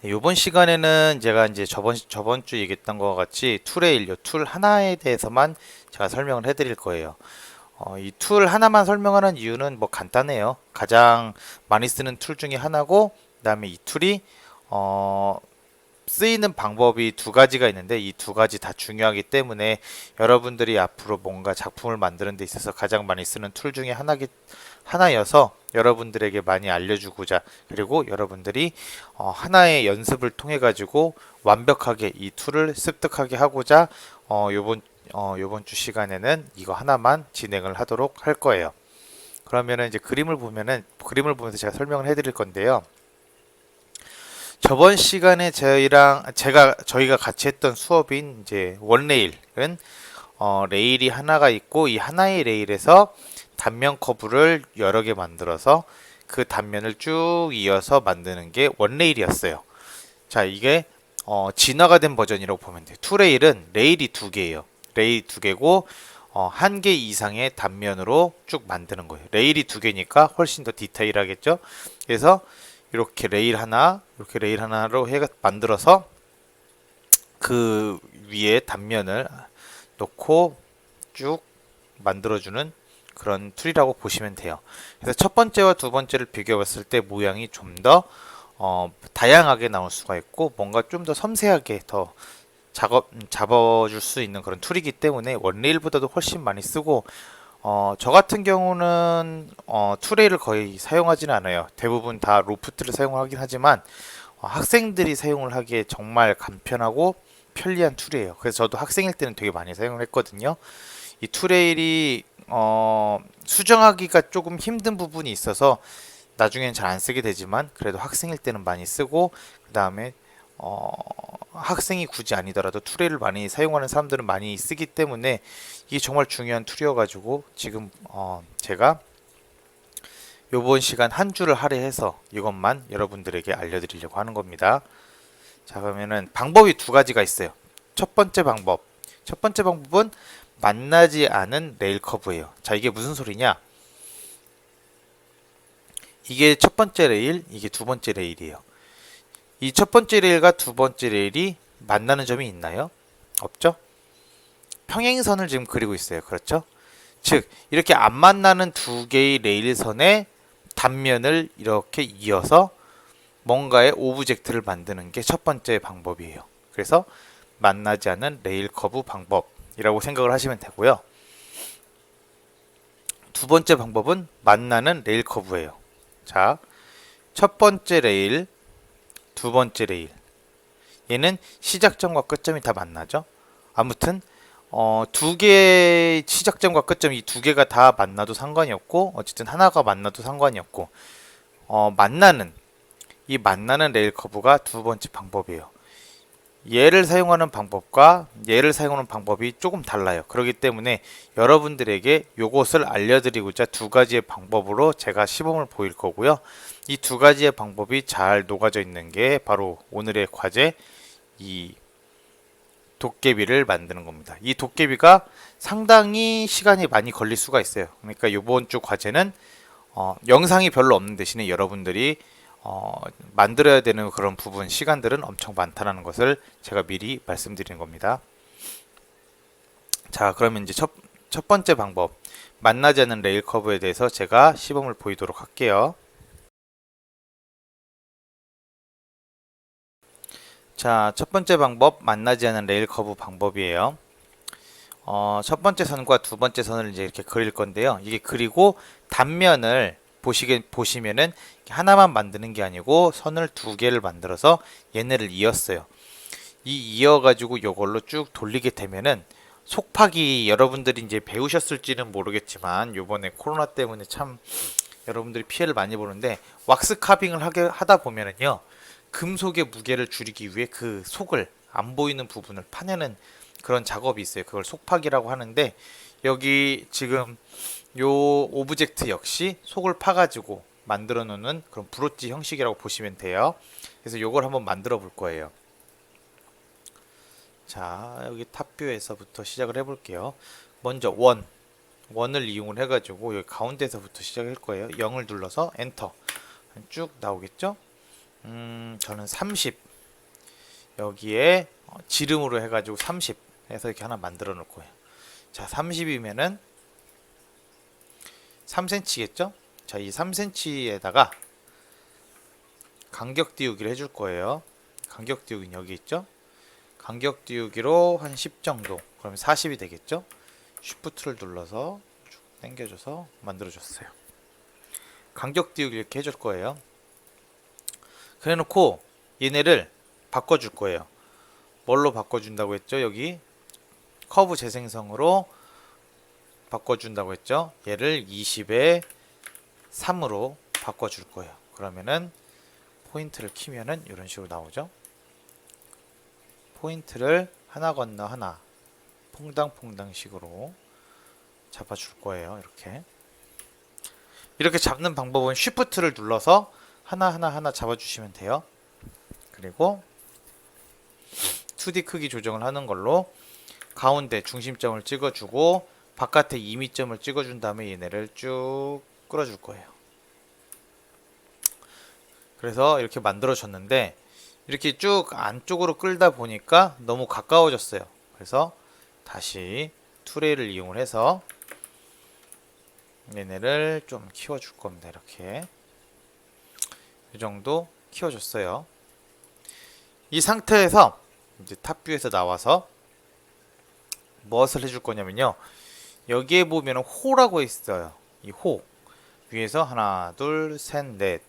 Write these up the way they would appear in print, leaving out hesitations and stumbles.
이번 시간에는 제가 이제 저번 주 얘기했던 것 같이 툴레일, 이 툴 하나에 대해서만 제가 설명을 해드릴 거예요. 이 툴 하나만 설명하는 이유는 뭐 간단해요. 가장 많이 쓰는 툴 중에 하나고, 그다음에 이 툴이 어, 쓰이는 방법이 두 가지가 있는데 이 두 가지 다 중요하기 때문에 여러분들이 앞으로 뭔가 작품을 만드는 데 있어서 가장 많이 쓰는 툴 중에 하나여서 여러분들에게 많이 알려주고자, 그리고 여러분들이 하나의 연습을 통해 가지고 완벽하게 이 툴을 습득하게 하고자 요번 주 시간에는 이거 하나만 진행을 하도록 할 거예요. 그러면은 이제 그림을 보면서 제가 설명을 해드릴 건데요. 저번 시간에 저희가 같이 했던 수업인 이제 원레일은 레일이 하나가 있고, 이 하나의 레일에서 단면 커브를 여러 개 만들어서 그 단면을 쭉 이어서 만드는 게 원레일이었어요. 자, 이게 진화가 된 버전이라고 보면 돼요. 투레일은 레일이 두 개예요. 레일이 두 개고 한 개 이상의 단면으로 쭉 만드는 거예요. 레일이 두 개니까 훨씬 더 디테일하겠죠. 그래서 이렇게 레일 하나로 해 만들어서 그 위에 단면을 놓고 쭉 만들어주는 그런 툴이라고 보시면 돼요. 그래서 첫 번째와 두 번째를 비교해 봤을 때 모양이 좀 더 다양하게 나올 수가 있고, 뭔가 좀 더 섬세하게 더 잡아줄 수 있는 그런 툴이기 때문에 원레일보다도 훨씬 많이 쓰고, 저 같은 경우는 투레일을 거의 사용하지는 않아요. 대부분 다 로프트를 사용하긴 하지만 학생들이 사용을 하기에 정말 간편하고 편리한 툴이에요. 그래서 저도 학생일 때는 되게 많이 사용을 했거든요. 이 투레일이 수정하기가 조금 힘든 부분이 있어서 나중엔 잘 안 쓰게 되지만, 그래도 학생일 때는 많이 쓰고, 그 다음에 학생이 굳이 아니더라도 투레일을 많이 사용하는 사람들은 많이 쓰기 때문에 이게 정말 중요한 툴이어가지고, 지금 제가 요번 시간 한 주를 할애해서 이것만 여러분들에게 알려드리려고 하는 겁니다. 자, 그러면은 방법이 두 가지가 있어요. 첫 번째 방법은 만나지 않은 레일 커브예요. 자, 이게 무슨 소리냐? 이게 첫 번째 레일, 이게 두 번째 레일이에요. 이 첫 번째 레일과 두 번째 레일이 만나는 점이 있나요? 없죠? 평행선을 지금 그리고 있어요. 그렇죠? 즉, 이렇게 안 만나는 두 개의 레일선의 단면을 이렇게 이어서 뭔가의 오브젝트를 만드는 게 첫 번째 방법이에요. 그래서 만나지 않는 레일 커브 방법이라고 생각을 하시면 되고요. 두 번째 방법은 만나는 레일 커브예요. 자, 첫 번째 레일, 두 번째 레일. 얘는 시작점과 끝점이 다 만나죠. 아무튼 두 개의 시작점과 끝점, 이 두 개가 다 만나도 상관이 없고, 어쨌든 하나가 만나도 상관이 없고, 만나는 레일 커브가 두 번째 방법이에요. 얘를 사용하는 방법과 얘를 사용하는 방법이 조금 달라요. 그렇기 때문에 여러분들에게 요것을 알려드리고자 두 가지의 방법으로 제가 시범을 보일 거고요. 이 두 가지의 방법이 잘 녹아져 있는 게 바로 오늘의 과제, 이 도깨비를 만드는 겁니다. 이 도깨비가 상당히 시간이 많이 걸릴 수가 있어요. 그러니까 이번 주 과제는 영상이 별로 없는 대신에 여러분들이 만들어야 되는 그런 부분, 시간들은 엄청 많다는 것을 제가 미리 말씀드리는 겁니다. 자, 그러면 이제 첫 번째 방법, 만나지 않는 레일 커브에 대해서 제가 시범을 보이도록 할게요. 자, 첫 번째 방법, 만나지 않는 레일 커브 방법이에요. 첫 번째 선과 두 번째 선을 이제 이렇게 그릴 건데요. 이게 그리고 단면을 보시면은 하나만 만드는 게 아니고 선을 두 개를 만들어서 얘네를 이었어요. 이어가지고 이걸로 쭉 돌리게 되면은 속팍이, 여러분들이 이제 배우셨을지는 모르겠지만 요번에 코로나 때문에 참 여러분들이 피해를 많이 보는데, 왁스 카빙을 하다 보면은요, 금속의 무게를 줄이기 위해 그 속을, 안 보이는 부분을 파내는 그런 작업이 있어요. 그걸 속팍이라고 하는데, 여기 지금 요 오브젝트 역시 속을 파가지고 만들어 놓는 그런 브로치 형식이라고 보시면 돼요. 그래서 요걸 한번 만들어 볼 거예요. 자, 여기 탑뷰에서부터 시작을 해볼게요. 먼저 원을 이용을 해가지고 여기 가운데서부터 시작할 거예요. 0을 눌러서 엔터 쭉 나오겠죠? 저는 30 여기에 지름으로 해가지고 30 해서 이렇게 하나 만들어 놓을 거예요. 자, 30이면은 3cm겠죠? 자, 이 3cm에다가 간격 띄우기를 해줄 거예요. 간격 띄우기는 여기 있죠? 간격 띄우기로 한 10 정도. 그러면 40이 되겠죠? 쉬프트를 눌러서 쭉 당겨줘서 만들어줬어요. 간격 띄우기 이렇게 해줄 거예요. 그래 놓고 얘네를 바꿔줄 거예요. 뭘로 바꿔준다고 했죠? 여기 커브 재생성으로 바꿔준다고 했죠? 얘를 20에 3으로 바꿔줄 거예요. 그러면은 포인트를 키면은 이런 식으로 나오죠? 포인트를 하나 건너 하나 퐁당퐁당 식으로 잡아줄 거예요. 이렇게 잡는 방법은 쉬프트를 눌러서 하나 잡아주시면 돼요. 그리고 2D 크기 조정을 하는 걸로 가운데 중심점을 찍어주고 바깥에 이미점을 찍어준 다음에 얘네를 쭉 끌어줄 거예요. 그래서 이렇게 만들어졌는데 이렇게 쭉 안쪽으로 끌다 보니까 너무 가까워졌어요. 그래서 다시 투레이를 이용을 해서 얘네를 좀 키워줄 겁니다. 이렇게 이 정도 키워줬어요. 이 상태에서 이제 탑뷰에서 나와서 무엇을 해줄 거냐면요. 여기에 보면 호라고 있어요. 이 호 위에서 하나, 둘, 셋, 넷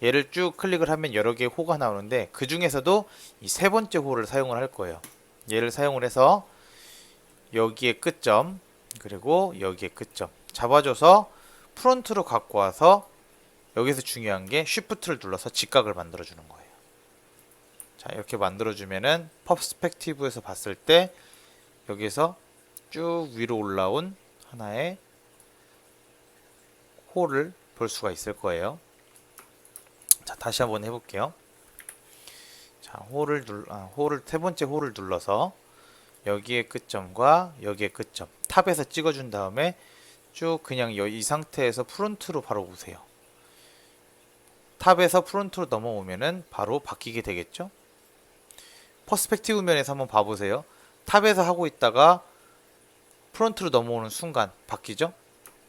얘를 쭉 클릭을 하면 여러 개의 호가 나오는데 그 중에서도 이 세 번째 호를 사용을 할 거예요. 얘를 사용을 해서 여기에 끝점 그리고 여기에 끝점 잡아줘서 프론트로 갖고 와서 여기서 중요한 게 쉬프트를 눌러서 직각을 만들어 주는 거예요. 자, 이렇게 만들어 주면은 퍼스펙티브에서 봤을 때 여기서 쭉 위로 올라온 하나의 홀을 볼 수가 있을 거예요. 자, 다시 한번 해볼게요. 자, 홀을 세 번째 홀을 눌러서 여기에 끝점과 여기에 끝점 탑에서 찍어준 다음에 쭉 그냥 이 상태에서 프론트로 바로 오세요. 탑에서 프론트로 넘어오면은 바로 바뀌게 되겠죠? 퍼스펙티브 면에서 한번 봐보세요. 탑에서 하고 있다가 프론트로 넘어오는 순간 바뀌죠?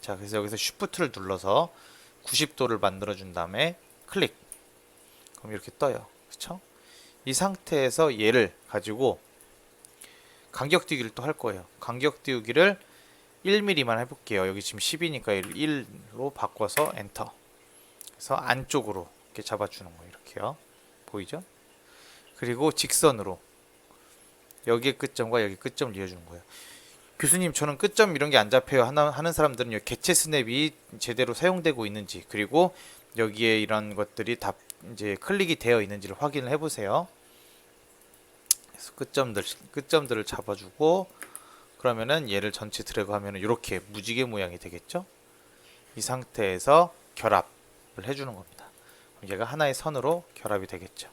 자, 그래서 여기서 쉬프트를 눌러서 90도를 만들어준 다음에 클릭. 그럼 이렇게 떠요. 그쵸? 이 상태에서 얘를 가지고 간격 띄우기를 또 할 거예요. 간격 띄우기를 1mm만 해볼게요. 여기 지금 10이니까 1로 바꿔서 엔터. 그래서 안쪽으로 이렇게 잡아주는 거예요. 이렇게요. 보이죠? 그리고 직선으로 여기에 끝점과 여기 끝점을 이어주는 거예요. 교수님, 저는 끝점 이런 게 안 잡혀요 하는 사람들은 개체 스냅이 제대로 사용되고 있는지 그리고 여기에 이런 것들이 다 이제 클릭이 되어 있는지를 확인을 해보세요. 그래서 끝점들을 잡아주고 그러면은 얘를 전체 드래그 하면은 이렇게 무지개 모양이 되겠죠? 이 상태에서 결합을 해주는 겁니다. 얘가 하나의 선으로 결합이 되겠죠.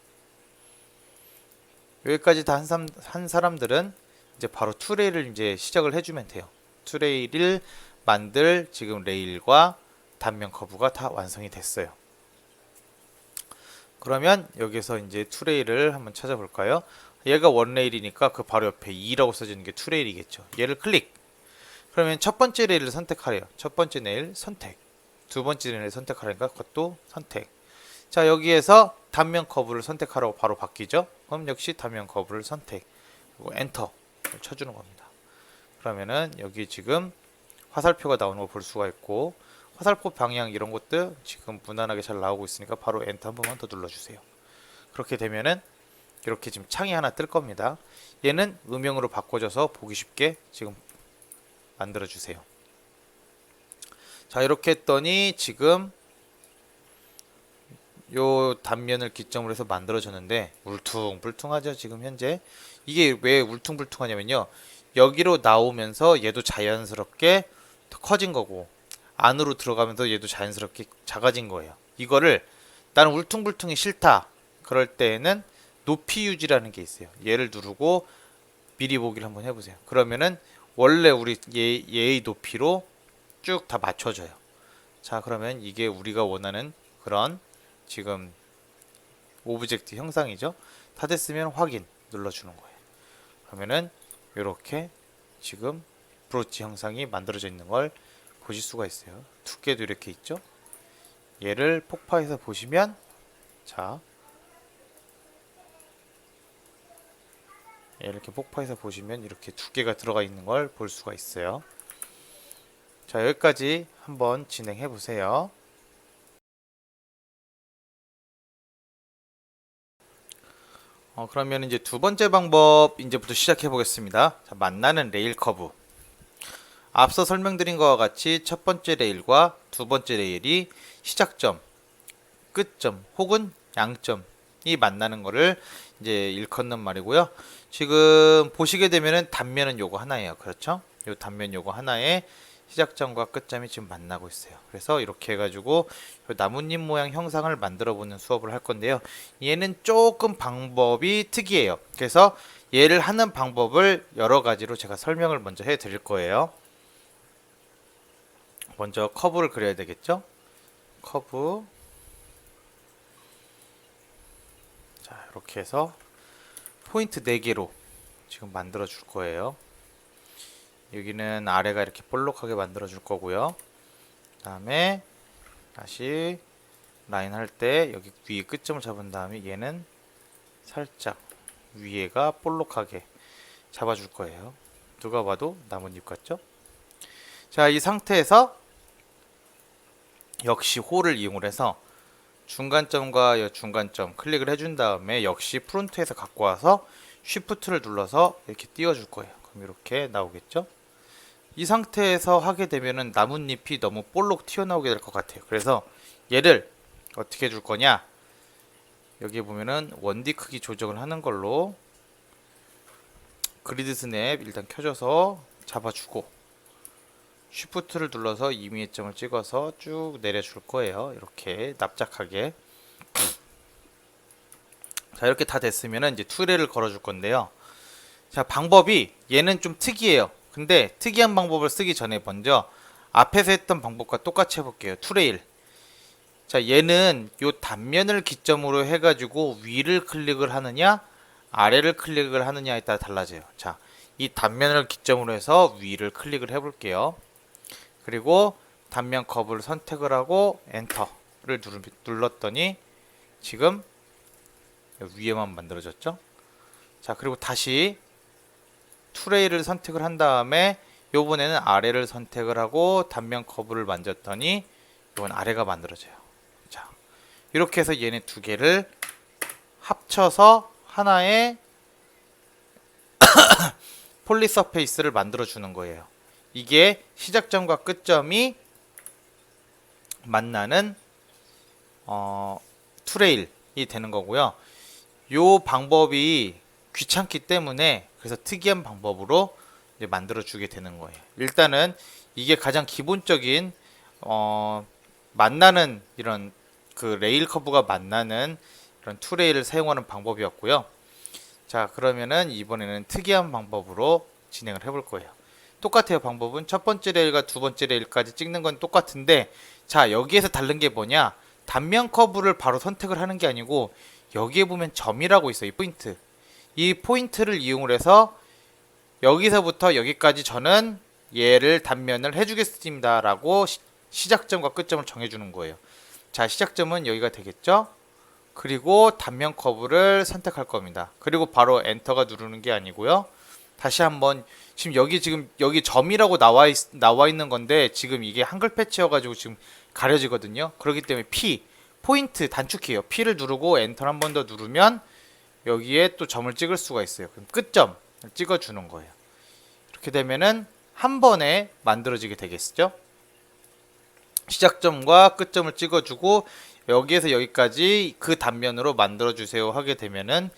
여기까지 다 한 사람들은 이제 바로 투레일을 이제 시작을 해주면 돼요. 투레일을 만들 지금 레일과 단면 커브가 다 완성이 됐어요. 그러면 여기서 이제 투레일을 한번 찾아볼까요? 얘가 원레일이니까 그 바로 옆에 2라고 써지는 게 투레일이겠죠. 얘를 클릭. 그러면 첫 번째 레일을 선택하래요. 첫 번째 레일 선택. 두 번째 레일 선택하라니까 그것도 선택. 자, 여기에서 단면 커브를 선택하라고 바로 바뀌죠. 그럼 역시 단면 커브를 선택. 그리고 엔터 쳐주는 겁니다. 그러면은 여기 지금 화살표가 나오는 거 볼 수가 있고 화살표 방향 이런 것들 지금 무난하게 잘 나오고 있으니까 바로 엔터 한 번만 더 눌러주세요. 그렇게 되면은 이렇게 지금 창이 하나 뜰 겁니다. 얘는 음영으로 바꿔줘서 보기 쉽게 지금 만들어 주세요. 자, 이렇게 했더니 지금 요 단면을 기점으로 해서 만들어졌는데 울퉁불퉁하죠. 지금 현재 이게 왜 울퉁불퉁하냐면요, 여기로 나오면서 얘도 자연스럽게 더 커진 거고 안으로 들어가면서 얘도 자연스럽게 작아진 거예요. 이거를 나는 울퉁불퉁이 싫다 그럴 때에는 높이 유지라는 게 있어요. 얘를 누르고 미리 보기를 한번 해보세요. 그러면은 원래 우리 얘의 높이로 쭉 다 맞춰져요. 자, 그러면 이게 우리가 원하는 그런 지금 오브젝트 형상이죠. 다 됐으면 확인 눌러주는 거예요. 그러면은 이렇게 지금 브로치 형상이 만들어져 있는 걸 보실 수가 있어요. 두께도 이렇게 있죠. 얘를 폭파해서 보시면, 자, 이렇게 폭파해서 보시면 이렇게 두께가 들어가 있는 걸 볼 수가 있어요. 자, 여기까지 한번 진행해 보세요. 그러면 이제 두 번째 방법 이제부터 시작해 보겠습니다. 자, 만나는 레일 커브. 앞서 설명드린 것과 같이 첫 번째 레일과 두 번째 레일이 시작점, 끝점 혹은 양점이 만나는 거를 이제 일컫는 말이고요. 지금 보시게 되면은 단면은 요거 하나예요. 그렇죠? 요 단면 요거 하나에 시작점과 끝점이 지금 만나고 있어요. 그래서 이렇게 해가지고 나뭇잎 모양 형상을 만들어 보는 수업을 할 건데요. 얘는 조금 방법이 특이해요. 그래서 얘를 하는 방법을 여러 가지로 제가 설명을 먼저 해 드릴 거예요. 먼저 커브를 그려야 되겠죠? 커브. 자, 이렇게 해서 포인트 4개로 지금 만들어 줄 거예요. 여기는 아래가 이렇게 볼록하게 만들어 줄 거고요. 그 다음에 다시 라인 할 때 여기 위에 끝점을 잡은 다음에 얘는 살짝 위에가 볼록하게 잡아 줄 거예요. 누가 봐도 나뭇잎 같죠? 자, 이 상태에서 역시 홀을 이용을 해서 중간점과 중간점 클릭을 해준 다음에 역시 프론트에서 갖고 와서 쉬프트를 눌러서 이렇게 띄워줄 거예요. 그럼 이렇게 나오겠죠? 이 상태에서 하게 되면은 나뭇잎이 너무 볼록 튀어나오게 될 것 같아요. 그래서 얘를 어떻게 해줄 거냐? 여기 보면은 원디 크기 조정을 하는 걸로 그리드 스냅 일단 켜줘서 잡아주고 쉬프트를 눌러서 임의점을 찍어서 쭉 내려줄 거예요. 이렇게 납작하게. 자, 이렇게 다 됐으면은 이제 투레를 걸어줄 건데요. 자, 방법이 얘는 좀 특이해요. 근데 특이한 방법을 쓰기 전에 먼저 앞에서 했던 방법과 똑같이 해볼게요. 투레일. 자, 얘는 요 단면을 기점으로 해가지고 위를 클릭을 하느냐 아래를 클릭을 하느냐에 따라 달라져요. 자, 이 단면을 기점으로 해서 위를 클릭을 해볼게요. 그리고 단면 커브를 선택을 하고 엔터를 눌렀더니 지금 위에만 만들어졌죠. 자, 그리고 다시 투레이를 선택을 한 다음에 요번에는 아래를 선택을 하고 단면 커브를 만졌더니 이건 아래가 만들어져요. 자, 이렇게 해서 얘네 두 개를 합쳐서 하나의 폴리 서페이스를 만들어 주는 거예요. 이게 시작점과 끝점이 만나는 투레일이 되는 거고요. 요 방법이 귀찮기 때문에 그래서 특이한 방법으로 이제 만들어 주게 되는 거예요. 일단은 이게 가장 기본적인 만나는 이런 그 레일 커브가 만나는 이런 투레일을 사용하는 방법이었고요. 자, 그러면은 이번에는 특이한 방법으로 진행을 해볼 거예요. 똑같아요. 방법은 첫 번째 레일과 두 번째 레일까지 찍는 건 똑같은데, 자, 여기에서 다른 게 뭐냐? 단면 커브를 바로 선택을 하는 게 아니고 여기에 보면 점이라고 있어요. 이 포인트. 이 포인트를 이용을 해서 여기서부터 여기까지 저는 얘를 단면을 해주겠습니다 라고 시작점과 끝점을 정해주는 거예요. 자, 시작점은 여기가 되겠죠? 그리고 단면 커브를 선택할 겁니다. 그리고 바로 엔터가 누르는 게 아니고요. 다시 한번 지금 여기 점이라고 나와 있는 건데 지금 이게 한글 패치여가지고 지금 가려지거든요. 그렇기 때문에 P 포인트 단축키예요. P를 누르고 엔터 한 번 더 누르면 여기에 또 점을 찍을 수가 있어요. 그럼 끝점 찍어주는 거예요. 이렇게 되면은 한 번에 만들어지게 되겠죠. 시작점과 끝점을 찍어주고 여기에서 여기까지 그 단면으로 만들어주세요 하게 되면은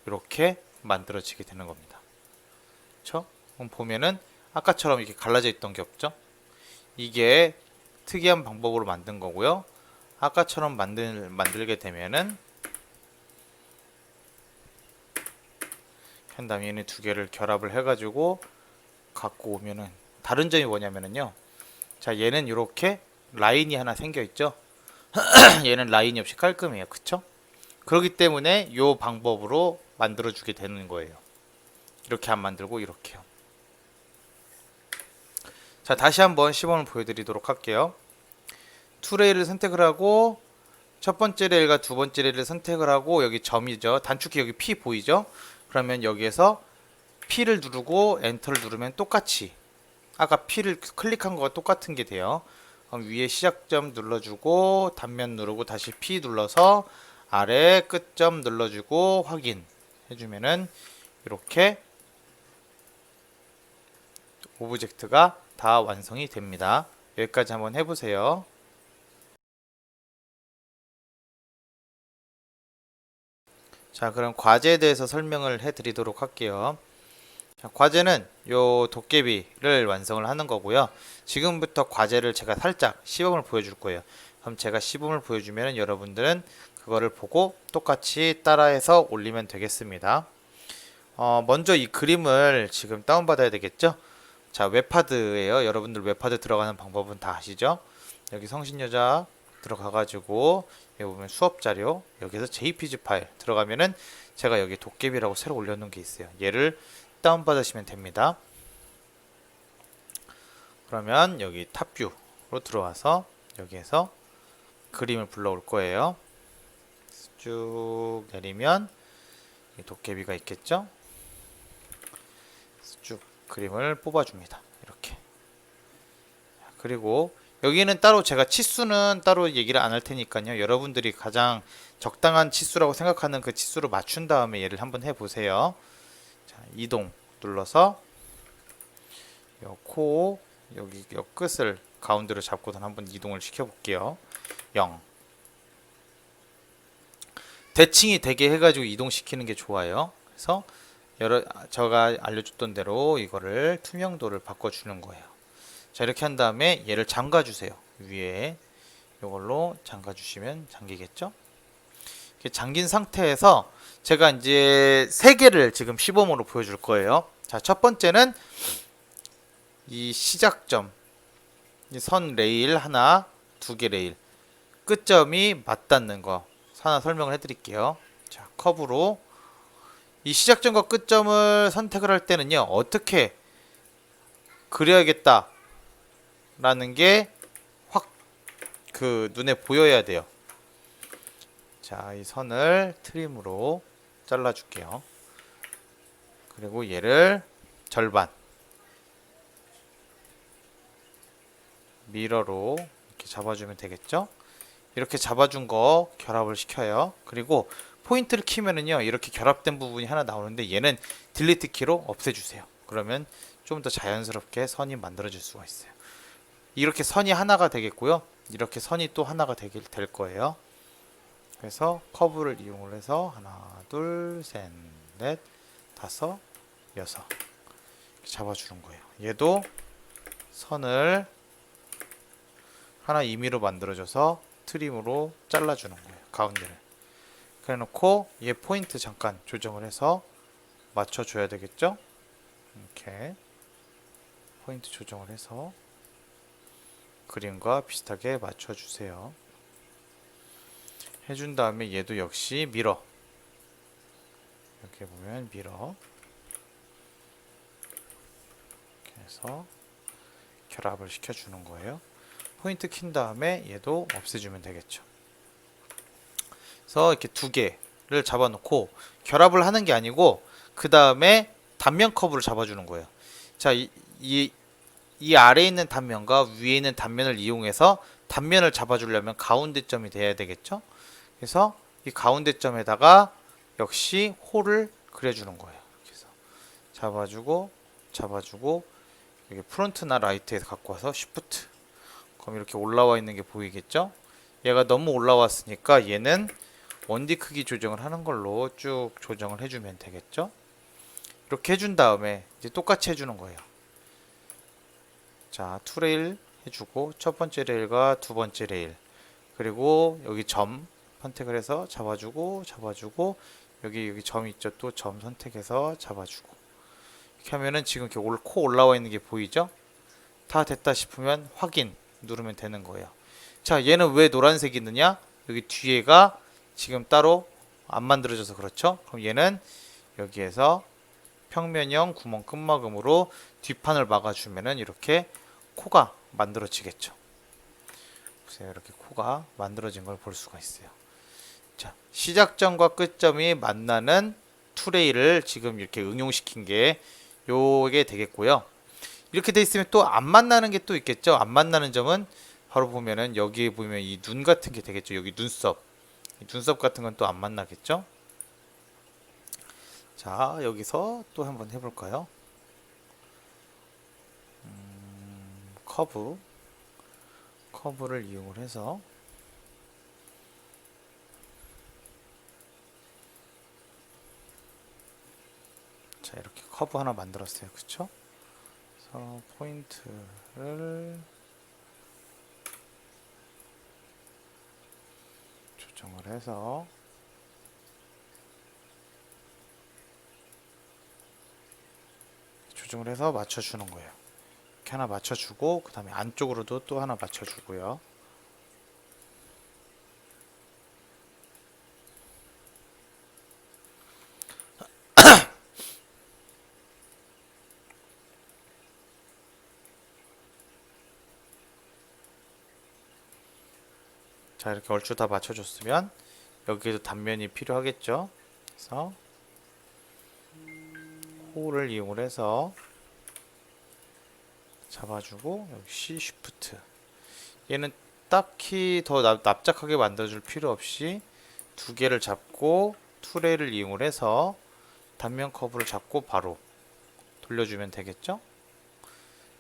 이렇게 만들어지게 되는 겁니다. 그렇죠? 그럼 보면은 아까처럼 이렇게 갈라져 있던 게 없죠? 이게 특이한 방법으로 만든 거고요. 아까처럼 만들게 되면은 한 다음에 얘는 두 개를 결합을 해가지고 갖고 오면은 다른 점이 뭐냐면은요. 자, 얘는 이렇게 라인이 하나 생겨 있죠. 얘는 라인이 없이 깔끔해요. 그쵸? 그렇기 때문에 이 방법으로 만들어주게 되는 거예요. 이렇게 안 만들고 이렇게요. 자, 다시 한번 시범을 보여드리도록 할게요. 투 레일을 선택을 하고 첫 번째 레일과 두 번째 레일을 선택을 하고 여기 점이죠. 단축키 여기 P 보이죠? 그러면 여기에서 P를 누르고 엔터를 누르면 똑같이 아까 P를 클릭한 거가 똑같은 게 돼요. 그럼 위에 시작점 눌러주고 단면 누르고 다시 P 눌러서 아래 끝점 눌러주고 확인 해주면은 이렇게 오브젝트가 다 완성이 됩니다. 여기까지 한번 해보세요. 자, 그럼 과제에 대해서 설명을 해드리도록 할게요. 자, 과제는 요 도깨비를 완성을 하는 거고요. 지금부터 과제를 제가 살짝 시범을 보여줄 거예요. 그럼 제가 시범을 보여주면 여러분들은 그거를 보고 똑같이 따라해서 올리면 되겠습니다. 먼저 이 그림을 지금 다운받아야 되겠죠? 자, 웹하드예요. 여러분들 웹하드 들어가는 방법은 다 아시죠? 여기 성신여자 들어가가지고 여기 보면 수업 자료 여기서 JPG 파일 들어가면은 제가 여기 도깨비라고 새로 올려놓은 게 있어요. 얘를 다운받으시면 됩니다. 그러면 여기 탑뷰로 들어와서 여기에서 그림을 불러올 거예요. 쭉 내리면 도깨비가 있겠죠? 쭉 그림을 뽑아줍니다. 이렇게. 그리고 여기는 따로 제가 치수는 따로 얘기를 안 할 테니까요. 여러분들이 가장 적당한 치수라고 생각하는 그 치수로 맞춘 다음에 얘를 한번 해보세요. 자, 이동 눌러서 요 코 여기 요 끝을 가운데로 잡고선 한번 이동을 시켜볼게요. 0 대칭이 되게 해가지고 이동시키는 게 좋아요. 그래서 제가 알려줬던 대로 이거를 투명도를 바꿔주는 거예요. 자, 이렇게 한 다음에 얘를 잠가주세요. 위에 이걸로 잠가주시면 잠기겠죠? 이렇게 잠긴 상태에서 제가 이제 세 개를 지금 시범으로 보여줄 거예요. 자, 첫 번째는 이 시작점, 이 선 레일 하나, 두 개 레일, 끝점이 맞닿는 거 하나 설명을 해드릴게요. 자, 커브로 이 시작점과 끝점을 선택을 할 때는요, 어떻게 그려야겠다 라는 게 확 그 눈에 보여야 돼요. 자, 이 선을 트림으로 잘라 줄게요. 그리고 얘를 절반 미러로 이렇게 잡아주면 되겠죠? 이렇게 잡아준 거 결합을 시켜요. 그리고 포인트를 키면은요, 이렇게 결합된 부분이 하나 나오는데 얘는 딜리트 키로 없애주세요. 그러면 좀 더 자연스럽게 선이 만들어질 수가 있어요. 이렇게 선이 하나가 되겠고요. 이렇게 선이 또 하나가 될 거예요. 그래서 커브를 이용을 해서 하나, 둘, 셋, 넷, 다섯, 여섯 이렇게 잡아주는 거예요. 얘도 선을 하나 임의로 만들어줘서 트림으로 잘라주는 거예요. 가운데를. 그래 놓고 얘 포인트 잠깐 조정을 해서 맞춰줘야 되겠죠? 이렇게 포인트 조정을 해서 그림과 비슷하게 맞춰주세요. 해준 다음에 얘도 역시 미러, 이렇게 보면 미러, 이렇게 해서 결합을 시켜주는 거예요. 포인트 킨 다음에 얘도 없애주면 되겠죠. 그래서 이렇게 두 개를 잡아놓고 결합을 하는 게 아니고 그 다음에 단면 커브를 잡아주는 거예요. 자, 이 아래에 있는 단면과 위에 있는 단면을 이용해서 단면을 잡아주려면 가운데 점이 돼야 되겠죠. 그래서 이 가운데 점에다가 역시 홀을 그려주는 거예요. 그래서 잡아주고 여기 프론트나 라이트에서 갖고 와서 쉬프트, 그럼 이렇게 올라와 있는 게 보이겠죠. 얘가 너무 올라왔으니까 얘는 1D 크기 조정을 하는 걸로 쭉 조정을 해주면 되겠죠. 이렇게 해준 다음에 이제 똑같이 해주는 거예요. 자, 투 레일 해주고 첫 번째 레일과 두 번째 레일, 그리고 여기 점 선택을 해서 잡아주고 여기 점 있죠. 또 점 선택해서 잡아주고 이렇게 하면은 지금 이렇게 코 올라와 있는 게 보이죠. 다 됐다 싶으면 확인 누르면 되는 거예요. 자, 얘는 왜 노란색이 있느냐? 여기 뒤에가 지금 따로 안 만들어져서 그렇죠. 그럼 얘는 여기에서 평면형 구멍 끝마금으로 뒷판을 막아주면은 이렇게 코가 만들어지겠죠. 보세요. 이렇게 코가 만들어진 걸 볼 수가 있어요. 자, 시작점과 끝점이 만나는 투레일을 지금 이렇게 응용시킨 게 요게 되겠고요. 이렇게 돼 있으면 또 안 만나는 게 또 있겠죠. 안 만나는 점은 바로 보면은 여기에 보면 이 눈 같은 게 되겠죠. 여기 눈썹. 이 눈썹 같은 건 또 안 만나겠죠. 자, 여기서 또 한번 해볼까요? 커브를 이용을 해서 자, 이렇게 커브 하나 만들었어요. 그쵸? 그래서 포인트를 조정을 해서 맞춰주는 거예요. 이렇게 하나 맞춰주고 그 다음에 안쪽으로도 또 하나 맞춰주고요. 자, 이렇게 얼추 다 맞춰줬으면 여기에도 단면이 필요하겠죠. 그래서 호를 이용을 해서 잡아주고 여기 C 쉬프트, 얘는 딱히 더 납작하게 만들어줄 필요 없이 두 개를 잡고 투레이를 이용을 해서 단면 커브를 잡고 바로 돌려주면 되겠죠.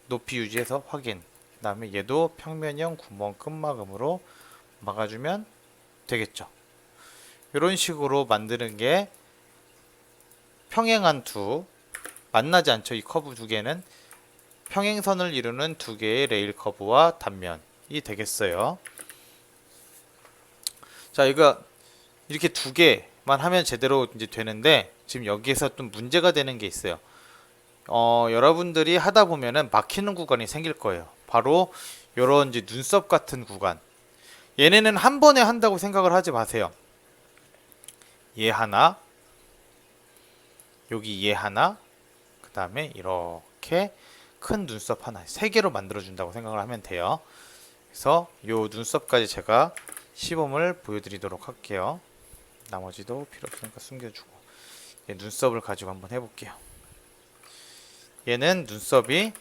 높이 유지해서 확인. 그 다음에 얘도 평면형 구멍 끝마금으로 막아주면 되겠죠. 이런 식으로 만드는 게 평행한 두, 만나지 않죠. 이 커브 두 개는 평행선을 이루는 두 개의 레일 커브와 단면이 되겠어요. 자, 이거 이렇게 두 개만 하면 제대로 이제 되는데 지금 여기에서 좀 문제가 되는 게 있어요. 여러분들이 하다 보면은 막히는 구간이 생길 거예요. 바로 요런 이제 눈썹 같은 구간. 얘네는 한 번에 한다고 생각을 하지 마세요. 얘 하나, 여기 얘 하나, 그 다음에 이렇게 큰 눈썹 하나, 세 개로 만들어 준다고 생각을 하면 돼요. 그래서 요 눈썹까지 제가 시범을 보여드리도록 할게요. 나머지도 필요 없으니까 숨겨주고, 얘 눈썹을 가지고 한번 해볼게요. 얘는 눈썹이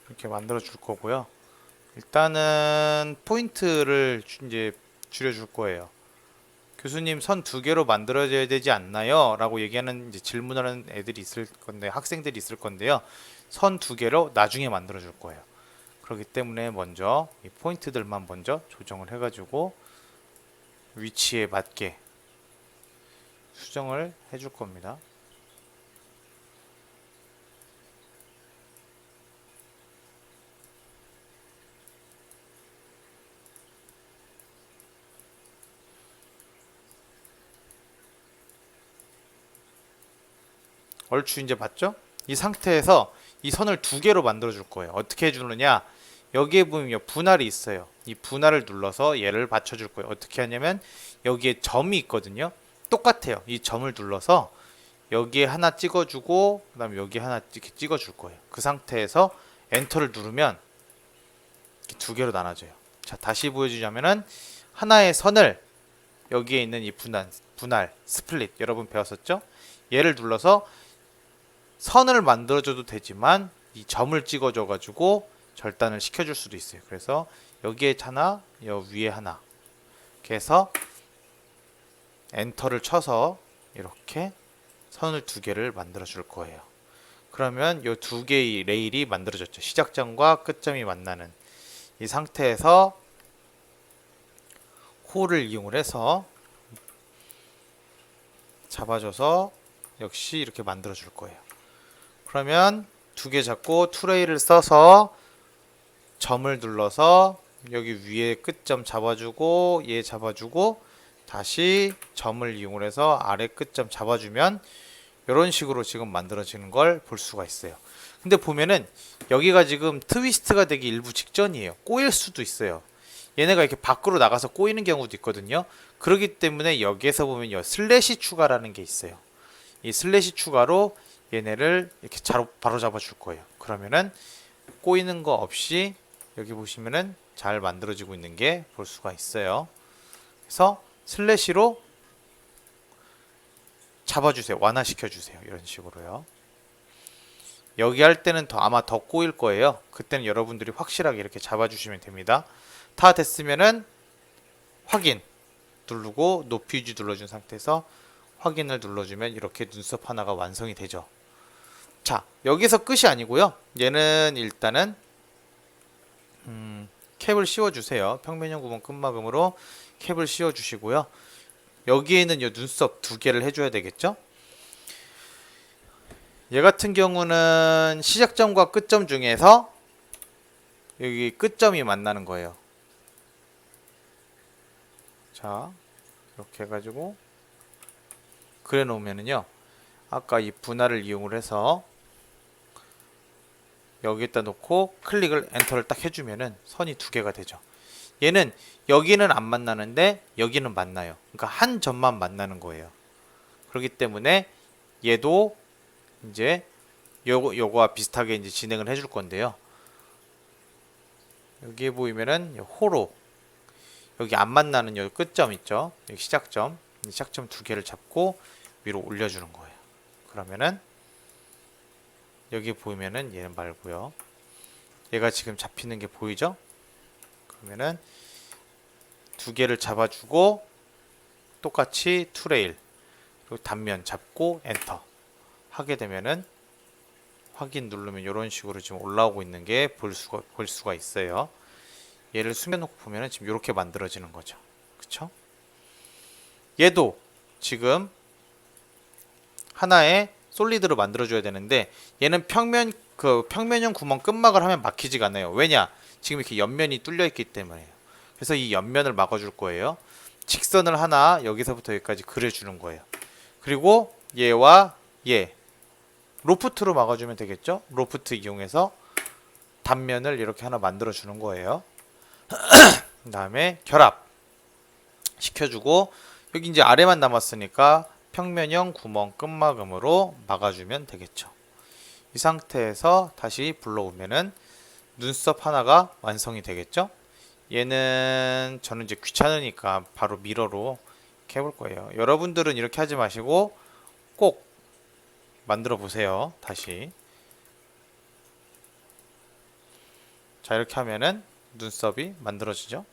이렇게 만들어 줄 거고요. 일단은 포인트를 이제 줄여 줄 거예요. 교수님, 선 두 개로 만들어져야 되지 않나요? 라고 얘기하는 이제 질문하는 애들이 있을 건데, 학생들이 있을 건데요. 선 두 개로 나중에 만들어 줄 거예요. 그렇기 때문에 먼저 이 포인트들만 먼저 조정을 해가지고 위치에 맞게 수정을 해줄 겁니다. 얼추 이제 봤죠? 이 상태에서 이 선을 두 개로 만들어 줄 거예요. 어떻게 해주느냐? 여기에 보면 분할이 있어요. 이 분할을 눌러서 얘를 받쳐줄 거예요. 어떻게 하냐면 여기에 점이 있거든요. 똑같아요. 이 점을 눌러서 여기에 하나 찍어주고 그 다음에 여기 하나 이렇게 찍어줄 거예요. 그 상태에서 엔터를 누르면 이렇게 두 개로 나눠져요. 자, 다시 보여주자면은 하나의 선을 여기에 있는 이 분할, 스플릿 여러분 배웠었죠? 얘를 눌러서 선을 만들어줘도 되지만 이 점을 찍어줘 가지고 절단을 시켜줄 수도 있어요. 그래서 여기에 하나, 여기 위에 하나 이렇게 해서 엔터를 쳐서 이렇게 선을 두 개를 만들어 줄 거예요. 그러면 이 두 개의 레일이 만들어졌죠. 시작점과 끝점이 만나는 이 상태에서 호를 이용을 해서 잡아줘서 역시 이렇게 만들어 줄 거예요. 그러면 두 개 잡고 투레이를 써서 점을 눌러서 여기 위에 끝점 잡아주고 얘 잡아주고 다시 점을 이용해서 아래 끝점 잡아주면 이런 식으로 지금 만들어지는 걸 볼 수가 있어요. 근데 보면은 여기가 지금 트위스트가 되기 일부 직전이에요. 꼬일 수도 있어요. 얘네가 이렇게 밖으로 나가서 꼬이는 경우도 있거든요. 그렇기 때문에 여기에서 보면 요 슬래시 추가라는 게 있어요. 이 슬래시 추가로 얘네를 이렇게 바로 잡아 줄 거예요. 그러면은 꼬이는 거 없이 여기 보시면은 잘 만들어지고 있는 게 볼 수가 있어요. 그래서 슬래시로 잡아주세요. 완화시켜주세요. 이런 식으로요. 여기 할 때는 아마 더 꼬일 거예요. 그때는 여러분들이 확실하게 이렇게 잡아주시면 됩니다. 다 됐으면은 확인 누르고 높이 유지 눌러준 상태에서 확인을 눌러주면 이렇게 눈썹 하나가 완성이 되죠. 자, 여기서 끝이 아니고요. 얘는 일단은 캡을 씌워주세요. 평면형 구멍 끝마금으로 캡을 씌워주시고요. 여기에는 요 눈썹 두 개를 해줘야 되겠죠? 얘 같은 경우는 시작점과 끝점 중에서 여기 끝점이 만나는 거예요. 자, 이렇게 해가지고 그래 놓으면은요, 아까 이 분할을 이용을 해서 여기에다 놓고 클릭을 엔터를 딱 해주면은 선이 두 개가 되죠. 얘는 여기는 안 만나는데 여기는 만나요. 그러니까 한 점만 만나는 거예요. 그렇기 때문에 얘도 이제 요거와 비슷하게 이제 진행을 해줄 건데요. 여기에 보이면은 호로 여기 안 만나는 요 끝점 있죠. 여기 시작점, 이 시작점 두 개를 잡고 위로 올려주는 거예요. 그러면은 여기 보이면은 얘는 말고요. 얘가 지금 잡히는 게 보이죠? 그러면은 두 개를 잡아주고 똑같이 투레일 그리고 단면 잡고 엔터 하게 되면은 확인 누르면 이런 식으로 지금 올라오고 있는 게 볼 수가 있어요. 얘를 숨겨놓고 보면은 지금 이렇게 만들어지는 거죠. 그쵸? 얘도 지금 하나의 솔리드로 만들어줘야 되는데 얘는 평면형 구멍 끝막을 하면 막히지가 않아요. 왜냐? 지금 이렇게 옆면이 뚫려 있기 때문에요. 그래서 이 옆면을 막아줄 거예요. 직선을 하나 여기서부터 여기까지 그려주는 거예요. 그리고 얘와 얘 로프트로 막아주면 되겠죠? 로프트 이용해서 단면을 이렇게 하나 만들어주는 거예요. 그 다음에 결합 시켜주고 여기 이제 아래만 남았으니까 평면형 구멍 끝마금으로 막아주면 되겠죠. 이 상태에서 다시 불러오면은 눈썹 하나가 완성이 되겠죠. 얘는 저는 이제 귀찮으니까 바로 미러로 이렇게 해볼 거예요. 여러분들은 이렇게 하지 마시고 꼭 만들어 보세요. 다시. 자, 이렇게 하면은 눈썹이 만들어지죠.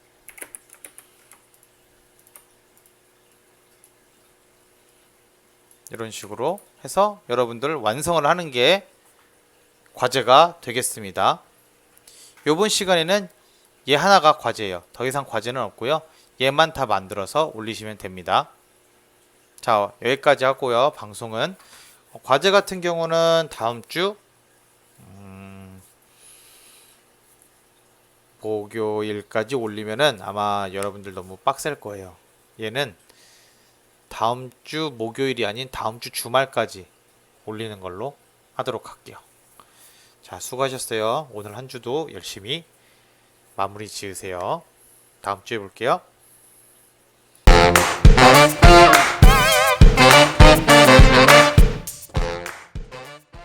이런 식으로 해서 여러분들 완성을 하는 게 과제가 되겠습니다. 이번 시간에는 얘 하나가 과제예요. 더 이상 과제는 없고요. 얘만 다 만들어서 올리시면 됩니다. 자, 여기까지 하고요. 방송은 과제 같은 경우는 다음 주 목요일까지 올리면은 아마 여러분들 너무 빡셀 거예요. 얘는 다음 주 목요일이 아닌 다음 주 주말까지 올리는 걸로 하도록 할게요. 자, 수고하셨어요. 오늘 한 주도 열심히 마무리 지으세요. 다음 주에 볼게요.